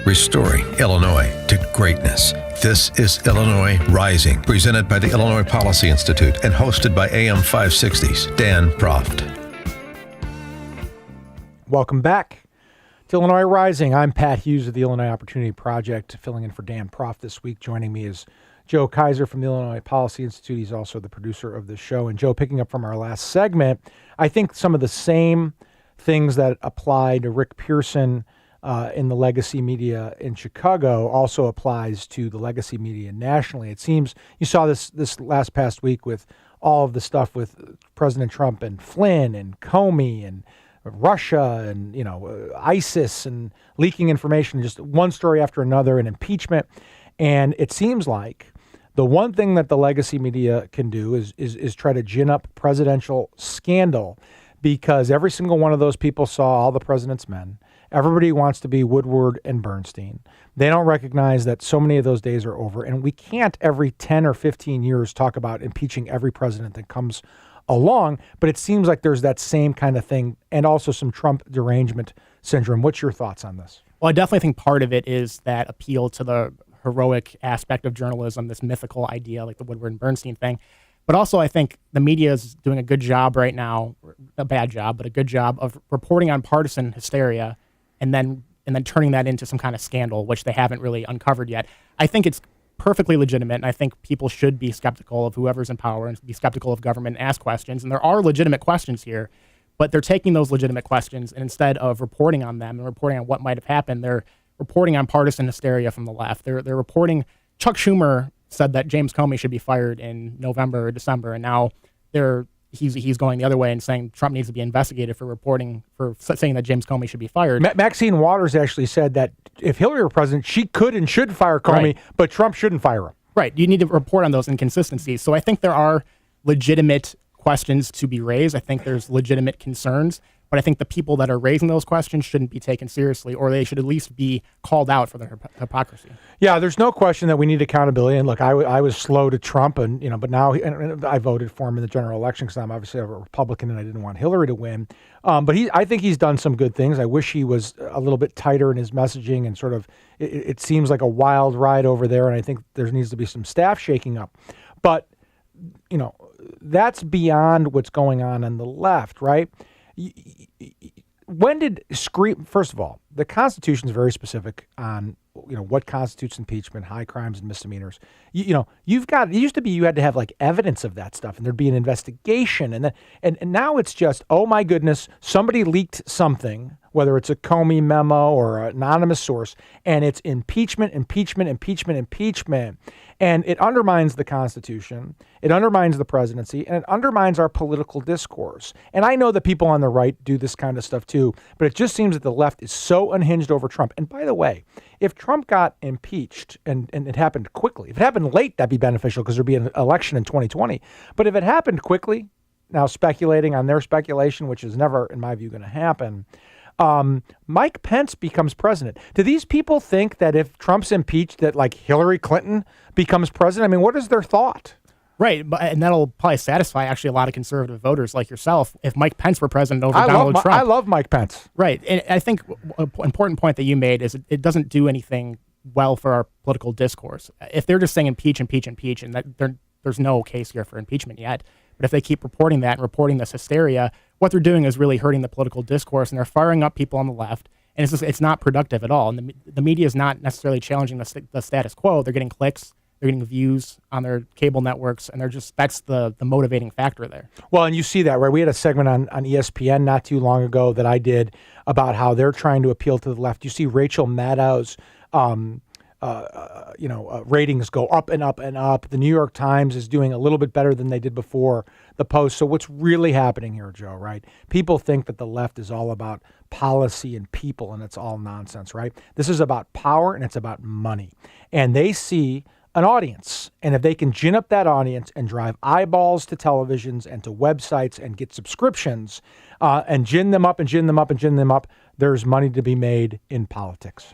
Restoring Illinois to greatness. This is Illinois Rising, presented by the Illinois Policy Institute and hosted by AM 560's Dan Proft. Welcome back to Illinois Rising. I'm Pat Hughes of the Illinois Opportunity Project, filling in for Dan Proft this week. Joining me is Joe Kaiser from the Illinois Policy Institute. He's also the producer of the show. And Joe, picking up from our last segment, I think some of the same things that apply to Rick Pearson in the legacy media in Chicago also applies to the legacy media nationally. It seems you saw this past week with all of the stuff with President Trump and Flynn and Comey and Russia and, ISIS and leaking information, just one story after another, and impeachment. And it seems like the one thing that the legacy media can do is try to gin up presidential scandal, because every single one of those people saw All the President's Men. Everybody wants to be Woodward and Bernstein. They don't recognize that so many of those days are over, and we can't every 10 or 15 years talk about impeaching every president that comes along, but it seems like there's that same kind of thing and also some Trump derangement syndrome. What's your thoughts on this? Well, I definitely think part of it is that appeal to the heroic aspect of journalism, this mythical idea like the Woodward and Bernstein thing. But also, I think the media is doing a good job right now, a bad job, but a good job of reporting on partisan hysteria and then turning that into some kind of scandal, which they haven't really uncovered yet. I think it's perfectly legitimate, and I think people should be skeptical of whoever's in power and be skeptical of government and ask questions. And there are legitimate questions here, but they're taking those legitimate questions, and instead of reporting on them and reporting on what might have happened, they're reporting on partisan hysteria from the left. They're reporting. Chuck Schumer said that James Comey should be fired in November or December, and now he's going the other way and saying Trump needs to be investigated for saying that James Comey should be fired. Maxine Waters actually said that if Hillary were president, she could and should fire Comey, right, but Trump shouldn't fire him. Right. You need to report on those inconsistencies. So I think there are legitimate questions to be raised. I think there's legitimate concerns, but I think the people that are raising those questions shouldn't be taken seriously, or they should at least be called out for their hypocrisy. Yeah, there's no question that we need accountability. And look, I was slow to Trump, and but now I voted for him in the general election because I'm obviously a Republican and I didn't want Hillary to win. But I think he's done some good things. I wish he was a little bit tighter in his messaging, and sort of it seems like a wild ride over there. And I think there needs to be some staff shaking up. But that's beyond what's going on the left, right? First of all, the Constitution is very specific on what constitutes impeachment, high crimes and misdemeanors. It used to be you had to have like evidence of that stuff, and there'd be an investigation, and now it's just, oh my goodness, somebody leaked something, whether it's a Comey memo or an anonymous source, and it's impeachment, and it undermines the Constitution, it undermines the presidency, and it undermines our political discourse. And I know that people on the right do this kind of stuff too, but it just seems that the left is so unhinged over Trump. And by the way, if Trump got impeached and it happened quickly, if it happened late, that'd be beneficial because there'd be an election in 2020. But if it happened quickly, now speculating on their speculation, which is never, in my view, going to happen, Mike Pence becomes president. Do these people think that if Trump's impeached, that like Hillary Clinton becomes president? I mean, what is their thought? Right, and that'll probably satisfy actually a lot of conservative voters like yourself if Mike Pence were president over Donald Trump. I love Mike Pence. Right, and I think an important point that you made is it doesn't do anything well for our political discourse. If they're just saying impeach, and that there's no case here for impeachment yet, but if they keep reporting that and reporting this hysteria, what they're doing is really hurting the political discourse, and they're firing up people on the left, and it's not productive at all. And the media is not necessarily challenging the status quo. They're getting clicks. They're getting views on their cable networks, and that's the motivating factor there. Well, and you see that, right? We had a segment on ESPN not too long ago that I did about how they're trying to appeal to the left. You see Rachel Maddow's ratings go up and up and up. The New York Times is doing a little bit better than they did before the Post. So what's really happening here, Joe, right? People think that the left is all about policy and people, and it's all nonsense, right? This is about power and it's about money. And they see an audience. And if they can gin up that audience and drive eyeballs to televisions and to websites and get subscriptions and gin them up, there's money to be made in politics.